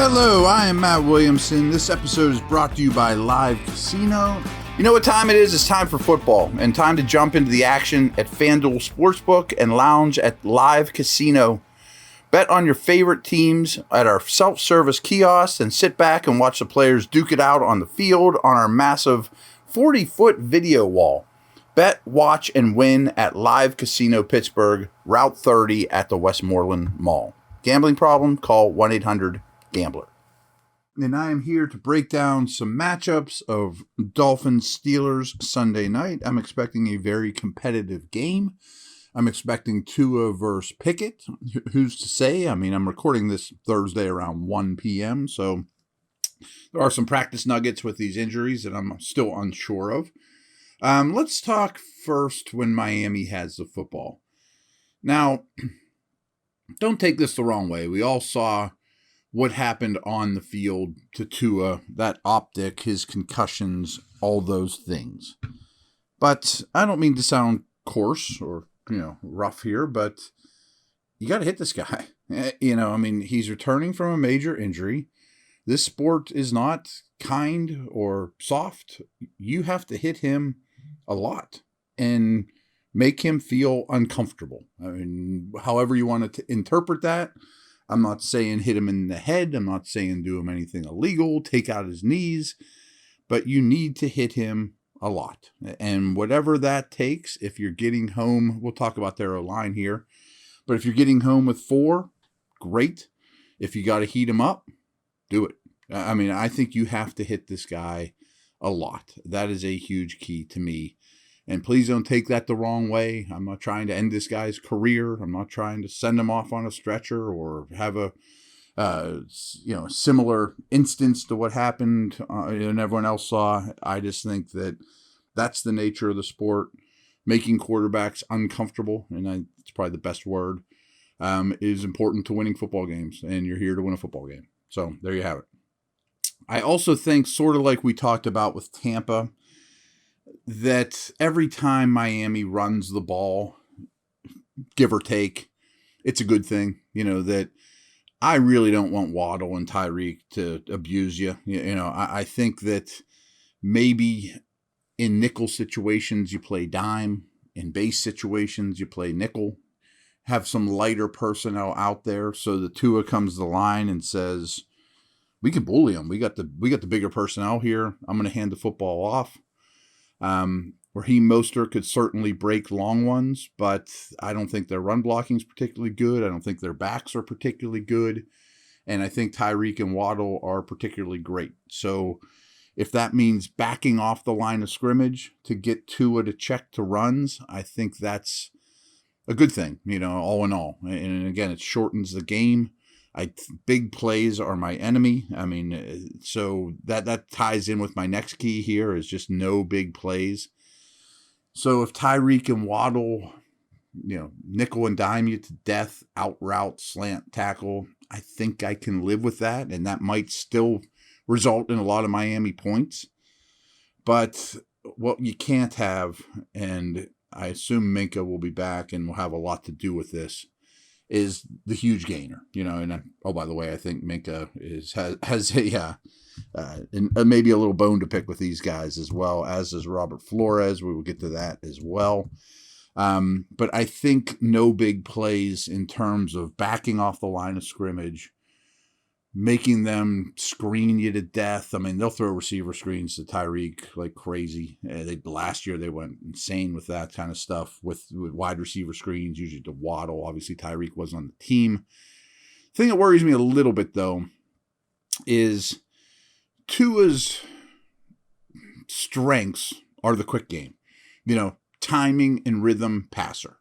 Hello, I am Matt Williamson. This episode is brought to you by Live Casino. You know what time it is? It's time for football and time to jump into the action at FanDuel Sportsbook and lounge at Live Casino. Bet on your favorite teams at our self-service kiosks and sit back and watch the players duke it out on the field on our massive 40-foot video wall. Bet, watch, and win at Live Casino Pittsburgh, Route 30 at the Westmoreland Mall. Gambling problem? Call 1-800-GAMBLER. And I am here to break down some matchups of Dolphins-Steelers Sunday night. I'm expecting a very competitive game. I'm expecting Tua versus Pickett. Who's to say? I mean, I'm recording this Thursday around 1 p.m., so there are some practice nuggets with these injuries that I'm still unsure of. Let's talk first when Miami has the football. Now, don't take this the wrong way. We all saw what happened on the field to Tua, that optic, his concussions, all those things. But I don't mean to sound coarse or, rough here, but you got to hit this guy. He's returning from a major injury. This sport is not kind or soft. You have to hit him a lot and make him feel uncomfortable. I mean, however you want to interpret that. I'm not saying hit him in the head. I'm not saying do him anything illegal, take out his knees, but you need to hit him a lot. And whatever that takes, if you're getting home, we'll talk about their line here, but if you're getting home with 4, great. If you got to heat him up, do it. I mean, I think you have to hit this guy a lot. That is a huge key to me. And please don't take that the wrong way. I'm not trying to end this guy's career. I'm not trying to send him off on a stretcher or have a similar instance to what happened and everyone else saw. I just think that that's the nature of the sport. Making quarterbacks uncomfortable, and it's probably the best word, is important to winning football games. And you're here to win a football game. So there you have it. I also think, sort of like we talked about with Tampa, that every time Miami runs the ball, give or take, it's a good thing. That I really don't want Waddle and Tyreek to abuse you. I think that maybe in nickel situations you play dime, in base situations you play nickel, have some lighter personnel out there so the Tua comes to the line and says, we can bully them. We got the bigger personnel here. I'm going to hand the football off. Raheem Mostert could certainly break long ones, but I don't think their run blocking is particularly good. I don't think their backs are particularly good. And I think Tyreek and Waddle are particularly great. So if that means backing off the line of scrimmage to get Tua to check to runs, I think that's a good thing, all in all. And again, it shortens the game. Big plays are my enemy. I mean, so that ties in with my next key here is just no big plays. So if Tyreek and Waddle, nickel and dime you to death, out route, slant tackle, I think I can live with that. And that might still result in a lot of Miami points. But what you can't have, and I assume Minka will be back and will have a lot to do with this, is the huge gainer, and by the way, I think Minka has maybe a little bone to pick with these guys as well, as does Robert Flores. We will get to that as well. But I think no big plays in terms of backing off the line of scrimmage, making them screen you to death. I mean, they'll throw receiver screens to Tyreek like crazy. Last year they went insane with that kind of stuff with wide receiver screens, usually to Waddle. Obviously, Tyreek wasn't on the team. The thing that worries me a little bit, though, is Tua's strengths are the quick game. Timing and rhythm passer.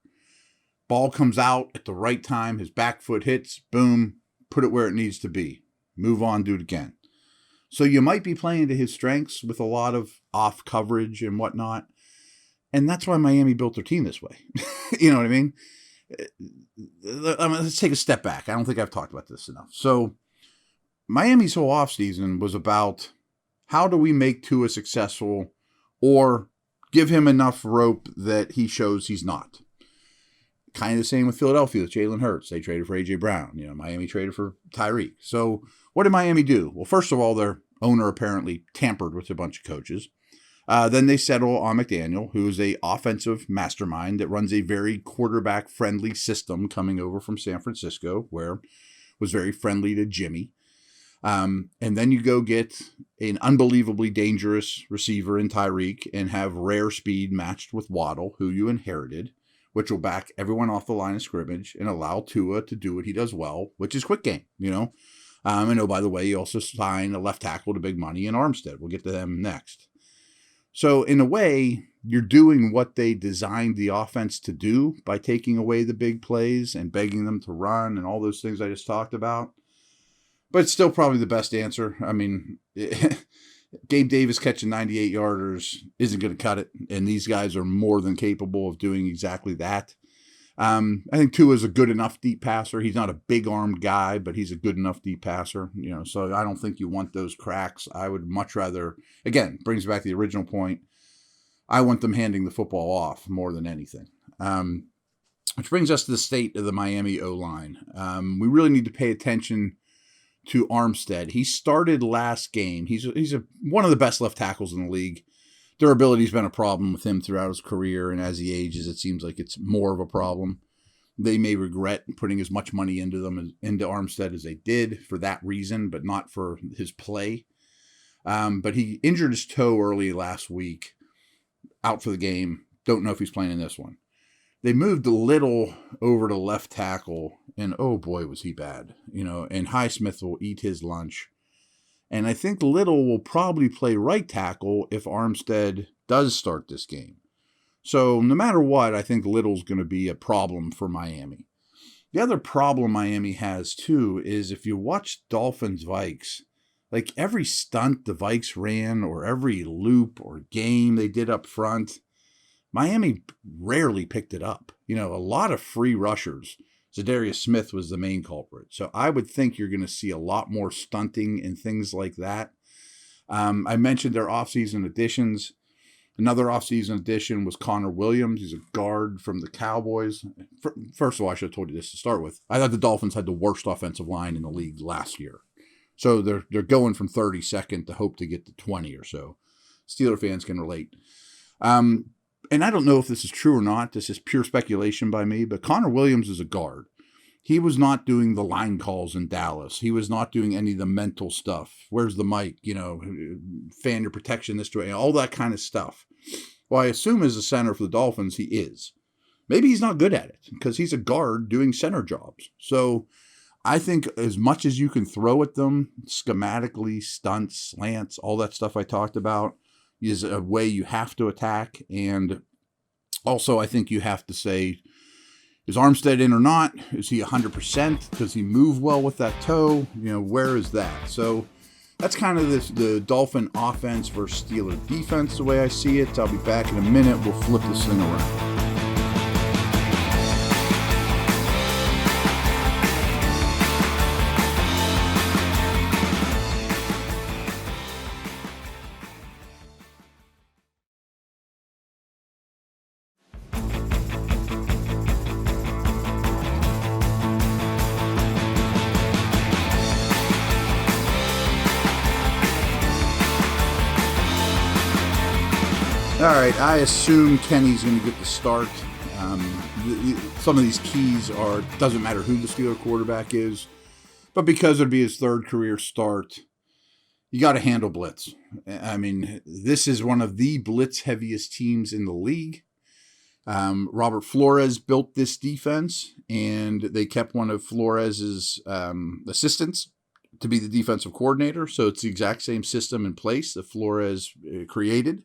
Ball comes out at the right time. His back foot hits. Boom. Put it where it needs to be. Move on, do it again. So you might be playing to his strengths with a lot of off coverage and whatnot. And that's why Miami built their team this way. You know what I mean? Let's take a step back. I don't think I've talked about this enough. So Miami's whole offseason was about how do we make Tua successful or give him enough rope that he shows he's not. Kind of the same with Philadelphia with Jalen Hurts. They traded for A.J. Brown. Miami traded for Tyreek. So what did Miami do? Well, first of all, their owner apparently tampered with a bunch of coaches. Then they settle on McDaniel, who is a offensive mastermind that runs a very quarterback-friendly system coming over from San Francisco, where was very friendly to Jimmy. And then you go get an unbelievably dangerous receiver in Tyreek and have rare speed matched with Waddle, who you inherited, which will back everyone off the line of scrimmage and allow Tua to do what he does well, which is quick game, And oh, by the way, you also sign a left tackle to big money in Armstead. We'll get to them next. So in a way, you're doing what they designed the offense to do by taking away the big plays and begging them to run and all those things I just talked about. But it's still probably the best answer. I mean, Gabe Davis catching 98-yarders isn't going to cut it, and these guys are more than capable of doing exactly that. I think Tua is a good enough deep passer. He's not a big-armed guy, but he's a good enough deep passer. So I don't think you want those cracks. I would much rather, again, brings back the original point, I want them handing the football off more than anything. Which brings us to the state of the Miami O-line. We really need to pay attention to Armstead. He started last game. He's one of the best left tackles in the league. Durability's been a problem with him throughout his career, and as he ages, it seems like it's more of a problem. They may regret putting as much money into Armstead as they did for that reason, but not for his play. But he injured his toe early last week, out for the game. Don't know if he's playing in this one. They moved Little over to left tackle, and oh boy, was he bad. And Highsmith will eat his lunch. And I think Little will probably play right tackle if Armstead does start this game. So no matter what, I think Little's going to be a problem for Miami. The other problem Miami has, too, is if you watch Dolphins-Vikes, like every stunt the Vikes ran or every loop or game they did up front, Miami rarely picked it up. A lot of free rushers. Zadarius Smith was the main culprit. So I would think you're going to see a lot more stunting and things like that. I mentioned their offseason additions. Another offseason addition was Connor Williams. He's a guard from the Cowboys. First of all, I should have told you this to start with. I thought the Dolphins had the worst offensive line in the league last year. So they're going from 32nd to hope to get to 20 or so. Steeler fans can relate. And I don't know if this is true or not. This is pure speculation by me, but Connor Williams is a guard. He was not doing the line calls in Dallas. He was not doing any of the mental stuff. Where's the mic? Fan your protection this way, all that kind of stuff. Well, I assume as a center for the Dolphins, he is. Maybe he's not good at it because he's a guard doing center jobs. So I think as much as you can throw at them, schematically, stunts, slants, all that stuff I talked about, is a way you have to attack. And also I think you have to say, is Armstead in or not? Is he 100%? Does he move well with that toe? Where is that? So that's kind of the Dolphin offense versus Steeler defense, the way I see it. I'll be back in a minute. We'll flip this thing around. All right, I assume Kenny's going to get the start. Some of these keys doesn't matter who the Steeler quarterback is, but because it'd be his third career start, you got to handle blitz. I mean, this is one of the blitz heaviest teams in the league. Robert Flores built this defense, and they kept one of Flores's assistants to be the defensive coordinator. So it's the exact same system in place that Flores created.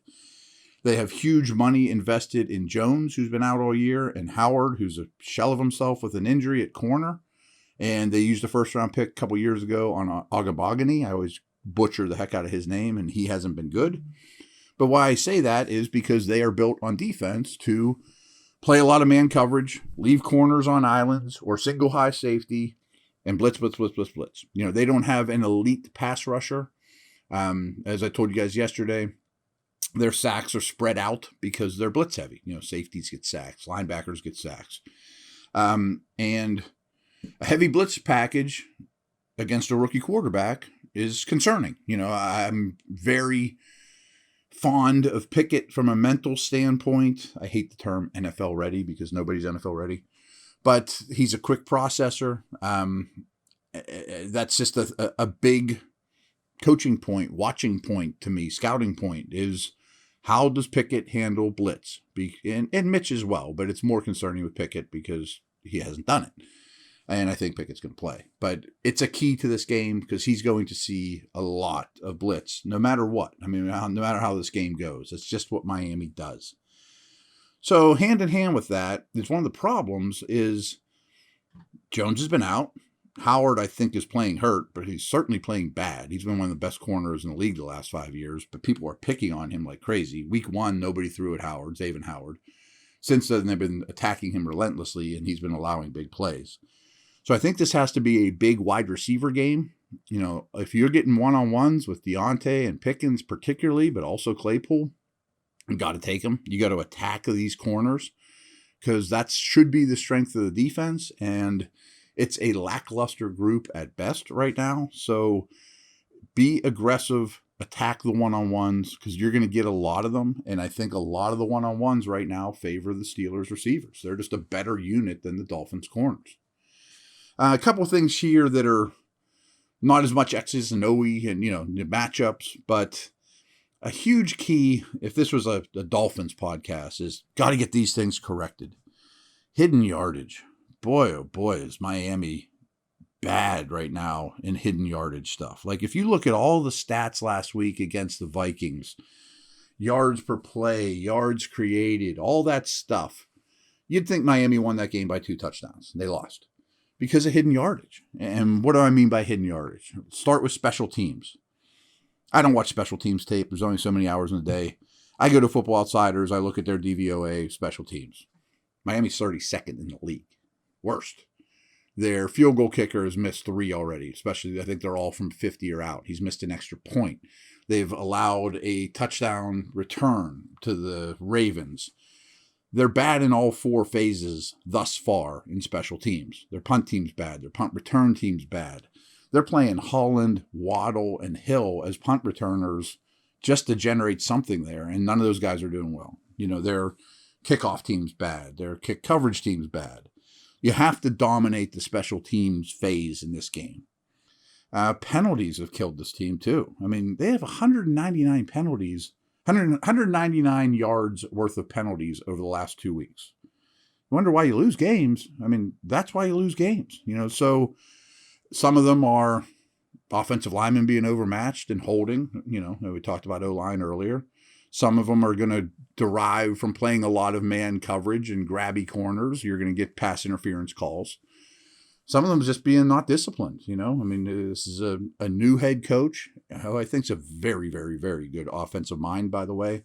They have huge money invested in Jones, who's been out all year, and Howard, who's a shell of himself with an injury at corner. And they used a first-round pick a couple years ago on Agabagani. I always butcher the heck out of his name, and he hasn't been good. But why I say that is because they are built on defense to play a lot of man coverage, leave corners on islands, or single high safety, and blitz. They don't have an elite pass rusher. As I told you guys yesterday, their sacks are spread out because they're blitz heavy. Safeties get sacks, linebackers get sacks. And a heavy blitz package against a rookie quarterback is concerning. I'm very fond of Pickett from a mental standpoint. I hate the term NFL ready because nobody's NFL ready, but he's a quick processor. That's just a big coaching point, watching point to me, scouting point is how does Pickett handle blitz? And Mitch as well, but it's more concerning with Pickett because he hasn't done it. And I think Pickett's going to play. But it's a key to this game because he's going to see a lot of blitz, no matter what. I mean, no matter how this game goes. It's just what Miami does. So hand in hand with that, it's one of the problems is Jones has been out. Howard, I think, is playing hurt, but he's certainly playing bad. He's been one of the best corners in the league the last 5 years, but people are picking on him like crazy. Week 1, nobody threw at Howard, Xavier Howard. Since then, they've been attacking him relentlessly, and he's been allowing big plays. So I think this has to be a big wide receiver game. If you're getting one-on-ones with Deontay and Pickens particularly, but also Claypool, you got to take them. You got to attack these corners because that should be the strength of the defense, and it's a lackluster group at best right now. So be aggressive, attack the one-on-ones because you're going to get a lot of them, and I think a lot of the one-on-ones right now favor the Steelers receivers. They're just a better unit than the Dolphins corners. A couple of things here that are not as much X's and O's and, the matchups, but a huge key, if this was a Dolphins podcast, is got to get these things corrected. Hidden yardage. Boy, oh boy, is Miami bad right now in hidden yardage stuff. Like if you look at all the stats last week against the Vikings, yards per play, yards created, all that stuff, you'd think Miami won that game by 2 touchdowns. They lost. Because of hidden yardage. And what do I mean by hidden yardage? Start with special teams. I don't watch special teams tape. There's only so many hours in a day. I go to Football Outsiders. I look at their DVOA special teams. Miami's 32nd in the league. Worst. Their field goal kicker has missed 3 already, especially I think they're all from 50 or out. He's missed an extra point. They've allowed a touchdown return to the Ravens. They're bad in all 4 phases thus far in special teams. Their punt team's bad. Their punt return team's bad. They're playing Holland, Waddle, and Hill as punt returners just to generate something there, and none of those guys are doing well. Their kickoff team's bad. Their kick coverage team's bad. You have to dominate the special teams phase in this game. Penalties have killed this team, too. I mean, they have 199 penalties. 199 yards worth of penalties over the last 2 weeks. You wonder why you lose games. I mean, that's why you lose games. So some of them are offensive linemen being overmatched and holding. We talked about O-line earlier. Some of them are going to derive from playing a lot of man coverage and grabby corners. You're going to get pass interference calls. Some of them just being not disciplined, this is a new head coach, who I think is a very, very, very good offensive mind, by the way.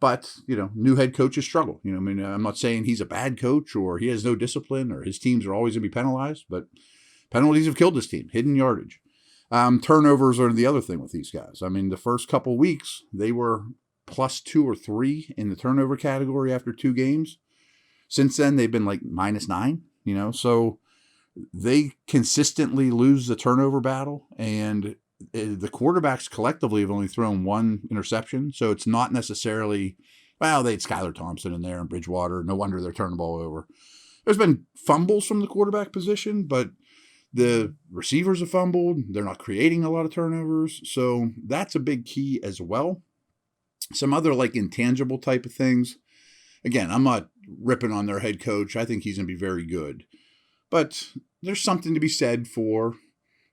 But, new head coaches struggle. I'm not saying he's a bad coach or he has no discipline or his teams are always going to be penalized, but penalties have killed this team, hidden yardage. Turnovers are the other thing with these guys. The first couple weeks, they were +2 or 3 in the turnover category after 2 games. Since then, they've been like -9, so they consistently lose the turnover battle, and the quarterbacks collectively have only thrown 1 interception. So it's not necessarily, they had Skylar Thompson in there and Bridgewater. No wonder they're turning the ball over. There's been fumbles from the quarterback position, but the receivers have fumbled. They're not creating a lot of turnovers. So that's a big key as well. Some other intangible type of things. Again, I'm not ripping on their head coach. I think he's going to be very good. But there's something to be said for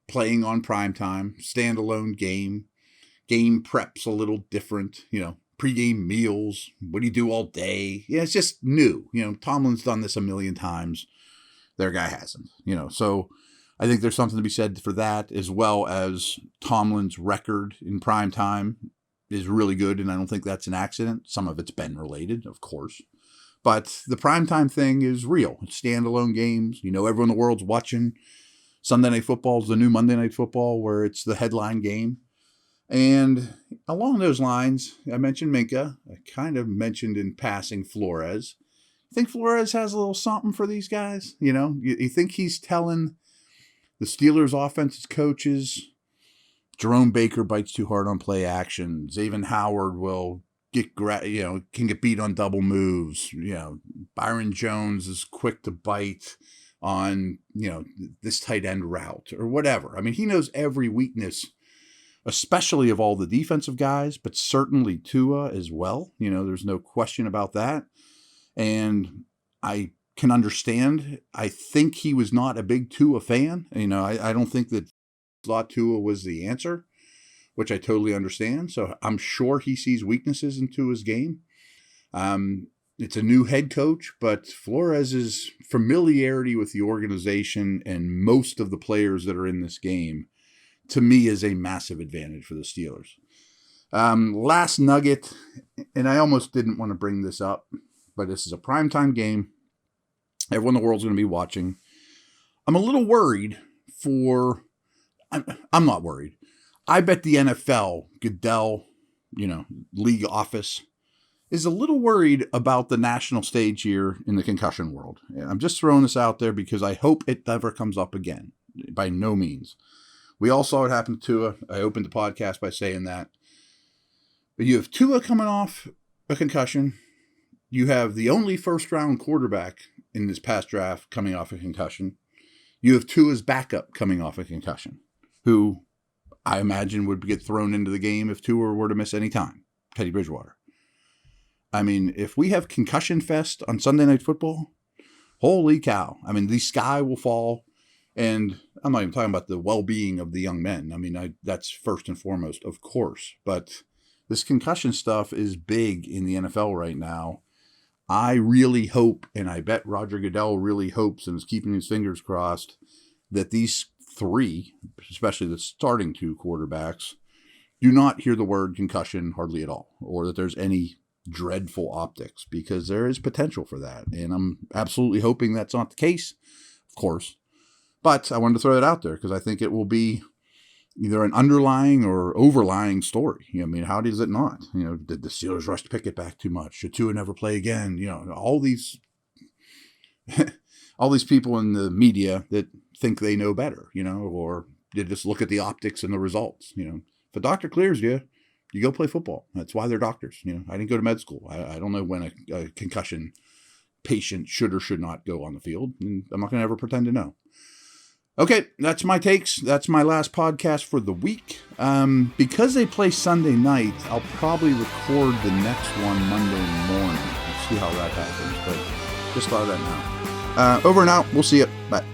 playing on primetime, standalone game prep's a little different, pregame meals. What do you do all day? Yeah, it's just new. Tomlin's done this a million times. Their guy hasn't, So I think there's something to be said for that, as well as Tomlin's record in primetime is really good, and I don't think that's an accident. Some of it's been related, of course. But the primetime thing is real. It's standalone games. Everyone in the world's watching. Sunday Night Football is the new Monday Night Football, where it's the headline game. And along those lines, I mentioned Minka. I kind of mentioned in passing Flores. I think Flores has a little something for these guys. You think he's telling the Steelers offensive coaches, Jerome Baker bites too hard on play action. Xavier Howard will can get beat on double moves. Byron Jones is quick to bite on, this tight end route or whatever. I mean, he knows every weakness, especially of all the defensive guys, but certainly Tua as well. There's no question about that. And I can understand. I think he was not a big Tua fan. I don't think that thought Tua was the answer, which I totally understand. So I'm sure he sees weaknesses in Tua's game. It's a new head coach, but Flores' familiarity with the organization and most of the players that are in this game, to me, is a massive advantage for the Steelers. Last nugget, and I almost didn't want to bring this up, but this is a primetime game. Everyone in the world's going to be watching. I'm a little worried I'm not worried. I bet the NFL, Goodell, league office, is a little worried about the national stage here in the concussion world. I'm just throwing this out there because I hope it never comes up again. By no means. We all saw what happened to Tua. I opened the podcast by saying that. But you have Tua coming off a concussion. You have the only first-round quarterback in this past draft coming off a concussion. You have Tua's backup coming off a concussion, who I imagine would get thrown into the game if Tua were to miss any time, Teddy Bridgewater. I mean, if we have concussion fest on Sunday Night Football, holy cow. I mean, the sky will fall, and I'm not even talking about the well-being of the young men. I mean, that's first and foremost, of course, but this concussion stuff is big in the NFL right now. I really hope, and I bet Roger Goodell really hopes and is keeping his fingers crossed, that these three, especially the starting two quarterbacks, do not hear the word concussion hardly at all, or that there's any dreadful optics, because there is potential for that. And I'm absolutely hoping that's not the case, of course. But I wanted to throw that out there because I think it will be either an underlying or overlying story. I mean, how does it not? Did the Steelers rush Pickett back too much? Should Tua never play again? All these people in the media that think they know better, or they just look at the optics and the results. If a doctor clears you, you go play football. That's why they're doctors. I didn't go to med school. I don't know when a concussion patient should or should not go on the field. And I'm not going to ever pretend to know. Okay, that's my takes. That's my last podcast for the week. Because they play Sunday night, I'll probably record the next one Monday morning. We'll see how that happens. But just thought of that now. Over and out. We'll see you. Bye.